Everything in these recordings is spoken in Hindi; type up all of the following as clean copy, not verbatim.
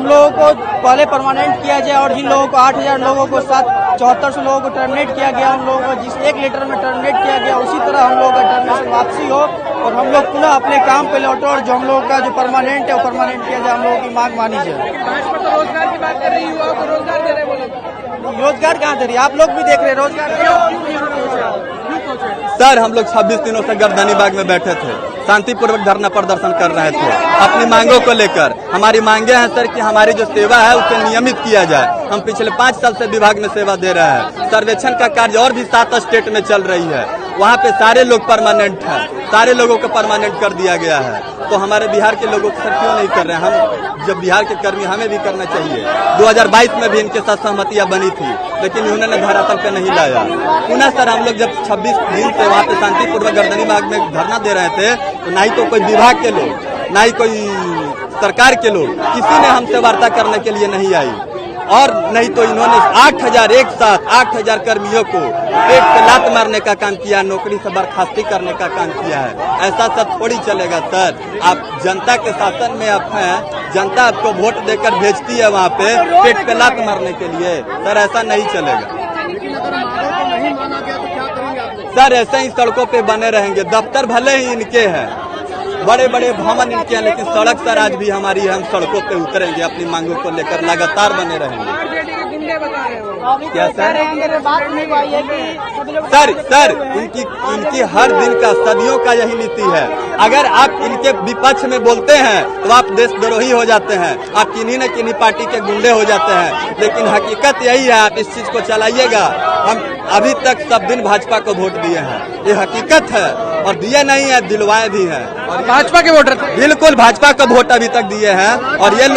हम लोगों को पहले परमानेंट किया जाए और जिन लोगों को 8,000 लोगों को 7400 लोगों को टर्मिनेट किया गया, उन लोगों को जिस एक लेटर में टर्मिनेट किया गया उसी तरह हम लोगों का टर्मिनेशन वापसी हो और हम लोग पुनः अपने काम पे लौटे और जो हम लोगों का जो परमानेंट है वो परमानेंट किया जाए, हम लोगों की मांग मानी जाए। रोजगार की बात कर रही है, युवाओं को रोजगार दे रहे बोले, रोजगार कहाँ दे रही है? आप लोग भी देख रहे हैं रोजगार। सर हम लोग 26 दिनों से गर्दनी बाग में बैठे थे, शांतिपूर्वक धरना प्रदर्शन कर रहे थे अपनी मांगों को लेकर। हमारी मांगे हैं सर कि हमारी जो सेवा है उसे नियमित किया जाए। हम पिछले 5 साल से विभाग में सेवा दे रहे हैं। सर्वेक्षण का कार्य और भी 7 स्टेट में चल रही है, वहाँ पे सारे लोग परमानेंट हैं, सारे लोगों को परमानेंट कर दिया गया है। तो हमारे बिहार के लोगों को सर क्यों नहीं कर रहे हैं? हम जब बिहार के कर्मी, हमें भी करना चाहिए। 2022 में भी इनके साथ सहमतियां बनी थी, लेकिन इन्होंने धरातल पे नहीं लाया। पुनः सर हम लोग जब 26 दिन से वहाँ पे शांतिपूर्वक गर्दनी बाग में धरना दे रहे थे, तो ना ही तो कोई विभाग के लोग, ना ही कोई सरकार के लोग, किसी ने हमसे वार्ता करने के लिए नहीं आई। और नहीं तो इन्होंने 8,000 कर्मियों को पेट पे लात मारने का काम किया, नौकरी से बर्खास्ती करने का काम किया है। ऐसा सब थोड़ी चलेगा सर। आप जनता के शासन में आप हैं, जनता आपको वोट देकर भेजती है वहाँ पे पेट पे लात मारने के लिए। सर ऐसा नहीं चलेगा। सर ऐसे ही सड़कों पे बने रहेंगे। दफ्तर भले ही इनके हैं, बड़े बड़े भवन इनके हैं, लेकिन सड़क सर आज भी हमारी है। हम सड़कों पे उतरेंगे, अपनी मांगों को लेकर लगातार बने रहेंगे। क्या सर? सर इनकी हर दिन का, सदियों का यही नीति है। अगर आप इनके विपक्ष में बोलते हैं तो आप देशद्रोही हो जाते हैं, आप किन्हीं न किन्हीं पार्टी के गुंडे हो जाते हैं। लेकिन हकीकत यही है, आप इस चीज को चलाइएगा। हम अभी तक सब दिन भाजपा को वोट दिए हैं, ये हकीकत है। और दिए नहीं है, दिलवाए भी हैं। और भाजपा के वोटर बिल्कुल भाजपा का वोट अभी तक दिए हैं। और ये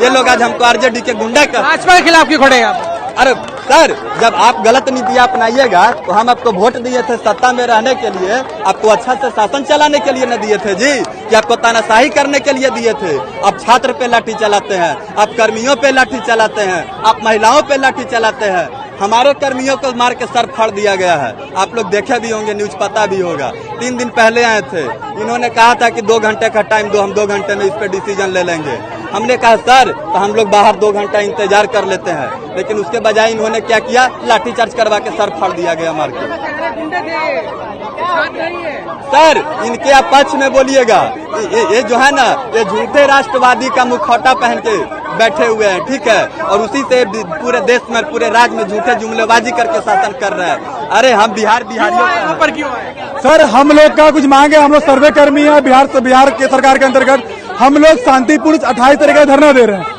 लोग आज हमको आरजेडी के गुंडा कर भाजपा के खिलाफ क्यों खड़े हैं? अरे सर जब आप गलत नीति अपनाइएगा तो हम आपको वोट दिए थे सत्ता में रहने के लिए, आपको अच्छा से शासन चलाने के लिए न दिए थे जी, कि आपको तानाशाही करने के लिए दिए थे। आप छात्र पे लाठी चलाते हैं, आप कर्मियों पे लाठी चलाते हैं, आप महिलाओं पे लाठी चलाते हैं। हमारे कर्मियों को मार के सर फाड़ दिया गया है। आप लोग देखे भी होंगे, न्यूज पता भी होगा। 3 दिन पहले आए थे, इन्होंने कहा था कि 2 घंटे का टाइम दो, हम 2 घंटे में इस पे डिसीजन ले लेंगे। हमने कहा सर तो हम लोग बाहर 2 घंटा इंतजार कर लेते हैं, लेकिन उसके बजाय इन्होंने क्या किया, लाठीचार्ज करवा के सर फाड़ दिया गया मार के। सर इनके आप पक्ष में बोलिएगा। ये जो है ना, ये झूठे राष्ट्रवादी का मुखौटा पहन के बैठे हुए हैं, ठीक है, और उसी से पूरे देश में, पूरे राज्य में झूठे जुमलेबाजी करके शासन कर रहे हैं। अरे हम बिहारियों पर क्यों आए? सर हम लोग का कुछ मांगे, हम लोग सर्वे कर्मी है बिहार के सरकार के अंतर्गत। हम लोग शांतिपूर्ण 28 तारीख का धरना दे रहे हैं।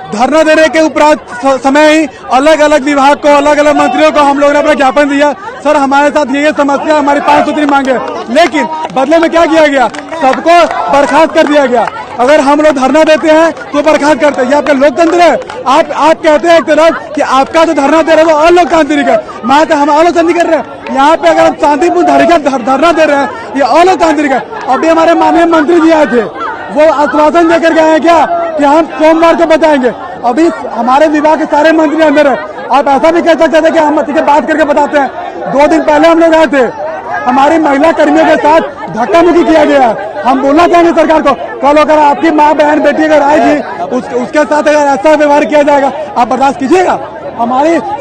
धरना देने के उपरांत समय ही अलग अलग विभाग को, अलग अलग मंत्रियों को हम लोगों ने अपना ज्ञापन दिया। सर हमारे साथ ये समस्या, हमारी 5 सूत्री मांगे, लेकिन बदले में क्या किया गया, सबको बर्खास्त कर दिया गया। अगर हम लोग धरना देते हैं तो बर्खास्त करते हैं, ये आपका लोकतंत्र है। आप कहते हैं एक तरफ कि आपका जो धरना दे रहे हैं वो अलोकतांत्रिक है, वहाँ पे हम अलोकतांत्रिक कर रहे हैं। यहाँ पे अगर हम शांतिपूर्ण धरना दे रहे हैं, ये अलोकतांत्रिक है। अभी हमारे माननीय मंत्री जी आए थे, वो आश्वासन देकर गए हैं क्या कि हम सोमवार को बताएंगे। अभी हमारे विभाग के सारे मंत्री अंदर है। आप ऐसा भी कह सकते थे कि हम बात करके बताते हैं। 2 दिन पहले हम लोग आए थे, हमारी महिला कर्मियों के साथ धक्का मुक्की किया गया है। हम बोलना चाहेंगे सरकार को, कल अगर आपकी माँ बहन बेटी अगर आएगी उसके साथ अगर ऐसा व्यवहार किया जाएगा, आप बर्दाश्त कीजिएगा?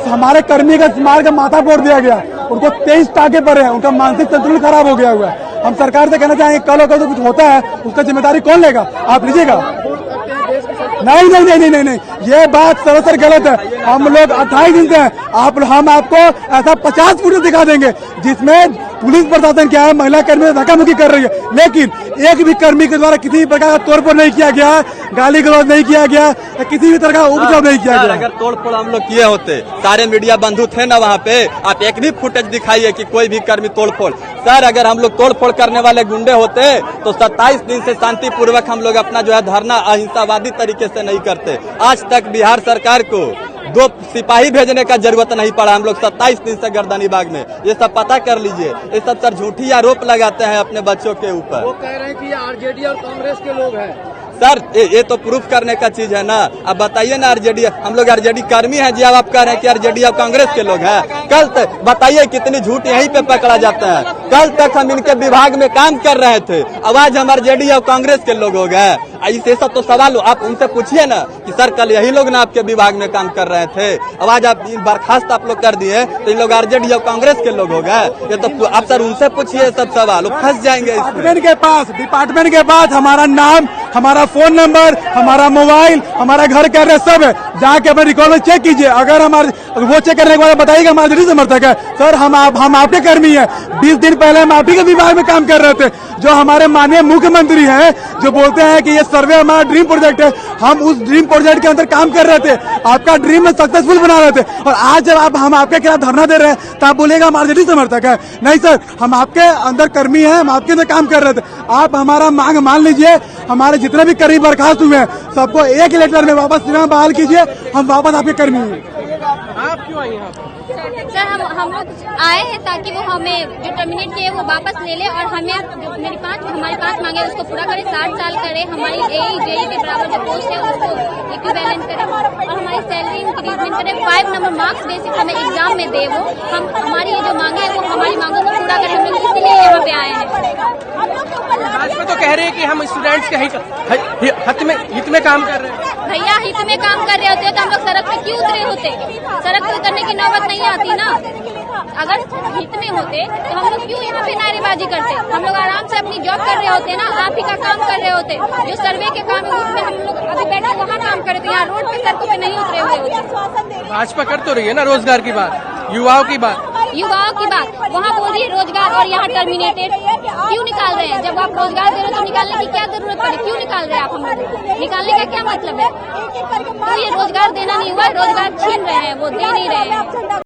हमारे कर्मी का मार का माथा फोड़ दिया गया, उनको 23 टाके पड़े हैं, उनका मानसिक संतुलन खराब हो गया हुआ है। हम सरकार से कहना चाहेंगे कल अगर तो कुछ होता है उसका जिम्मेदारी कौन लेगा? आप लीजिएगा? नहीं, ये बात सरासर गलत है। हम लोग 28 दिन से हम आपको ऐसा 50 फुटेज दिखा देंगे जिसमें पुलिस प्रशासन क्या है, महिला कर्मी धक्का मुक्की कर रही है, लेकिन एक भी कर्मी के द्वारा किसी भी प्रकार का तोड़फोड़ नहीं किया गया, गाली गलौज नहीं किया गया, किसी भी तरह का उपद्रव नहीं किया गया। अगर तोड़फोड़ हम लोग किए होते, सारे मीडिया बंधु थे ना वहाँ पे, आप एक भी फुटेज दिखाइए कि कोई भी कर्मी तोड़फोड़। सर अगर हम लोग तोड़फोड़ करने वाले गुंडे होते तो 27 दिन से शांतिपूर्वक हम लोग अपना जो है धरना अहिंसावादी तरीके से नहीं करते। आज तक बिहार सरकार को 2 सिपाही भेजने का जरूरत नहीं पड़ा। हम लोग 27 दिन से गर्दनी बाग में, ये सब पता कर लीजिए। ये सब सर झूठी आरोप लगाते हैं अपने बच्चों के ऊपर। वो कह रहे हैं कि ये आरजेडी और कांग्रेस के लोग हैं। सर ये तो प्रूफ करने का चीज है ना। अब बताइए ना, आरजेडी, हम लोग आरजेडी कर्मी हैं जी, अब आप कह रहे हैं कि आरजेडी और कांग्रेस के लोग हैं। कल तक बताइए कितनी झूठ यहीं पे पकड़ा जाता है। कल तक हम इनके विभाग में काम कर रहे थे, अब आज हम आरजेडी और कांग्रेस के लोग हो गए। ऐसे सब तो सवाल आप उनसे पूछिए ना कि सर कल यही लोग ना आपके विभाग में काम कर रहे थे, अब आज आप बर्खास्त आप लोग कर दिए तो इन लोग आरजेडी और कांग्रेस के लोग हो गए। ये तो आप सर उनसे पूछिए सब सवाल, फंस जाएंगे इसमें। डिपार्टमेंट के पास हमारा नाम, हमारा फोन नंबर, हमारा मोबाइल, हमारा घर का एड्रेस सब है, जाके अपने रिकॉर्ड में चेक कीजिए। अगर हमारे वो चेक करने के बाद बताइएगा हमारे आरजेडी समर्थक है सर, हम आपके कर्मी हैं। 20 दिन पहले हम आप ही के विभाग में काम कर रहे थे। जो हमारे माननीय मुख्यमंत्री हैं जो बोलते हैं कि ये सर्वे हमारा ड्रीम प्रोजेक्ट है, हम उस ड्रीम प्रोजेक्ट के अंदर काम कर रहे थे, आपका ड्रीम में सक्सेसफुल बना रहे थे। और आज जब हम आपके खिलाफ धरना दे रहे हैं तो आप बोलेगा हम आरजेडी समर्थक है। नहीं सर, हम आपके अंदर कर्मी हैं, हम आपके अंदर काम कर रहे थे। आप हमारा मांग मान लीजिए, हमारे जितने भी कर्मी बर्खास्त हुए हैं सबको एक लेटर में वापस सेवा बहाल कीजिए, हम वापस आपके कर्मी हैं। आप क्यों आई यहाँ? सर हम लोग आए हैं ताकि वो हमें जो टर्मिनेट किए वो वापस ले ले और हमें हमारी पांच मांगे उसको पूरा करे, 60 साल करे, हमारी एई जेई के बराबर जो पोस्ट है उसको इक्विवेलेंट करे और हमारी सैलरी इंक्रीजमेंट करे। 5 नंबर मार्क्स बेसिक हमें एग्जाम में दे, वो हम हमारी ये जो मांगे है वो हमारी मांगों को पूरा करे। हम लोग इसीलिए यहाँ पे आए हैं। भाजपा तो कह रहे हैं कि हम स्टूडेंट्स के हित में काम कर रहे हैं। भैया हित में काम कर रहे होते तो हम लोग सड़क पे क्यों उतरे होते? सड़क पे उतरने की नौबत नहीं आती ना। अगर हित में होते तो हम लोग क्यों यहाँ पे नारेबाजी करते? हम लोग आराम से अपनी जॉब कर रहे होते ना, आप ही का काम कर रहे होते। जो सर्वे के काम है उसमें हम लोग अभी बैठे वहाँ काम कर रहे थे, यहाँ रोड पे सड़कों पे नहीं उतरे हुए होते। भाजपा कर तो रही है ना रोजगार की बात, युवाओं की बात, वहाँ बोल रही है रोजगार और यहाँ टर्मिनेटेड क्यों निकाल रहे हैं? जब आप रोजगार दे रहे हो तो निकालने की क्या जरूरत पड़ी? क्यों निकाल रहे हैं आप हम लोग? निकालने का क्या मतलब है? तो ये रोजगार देना नहीं हुआ, रोजगार छीन रहे हैं, वो दे नहीं रहे हैं।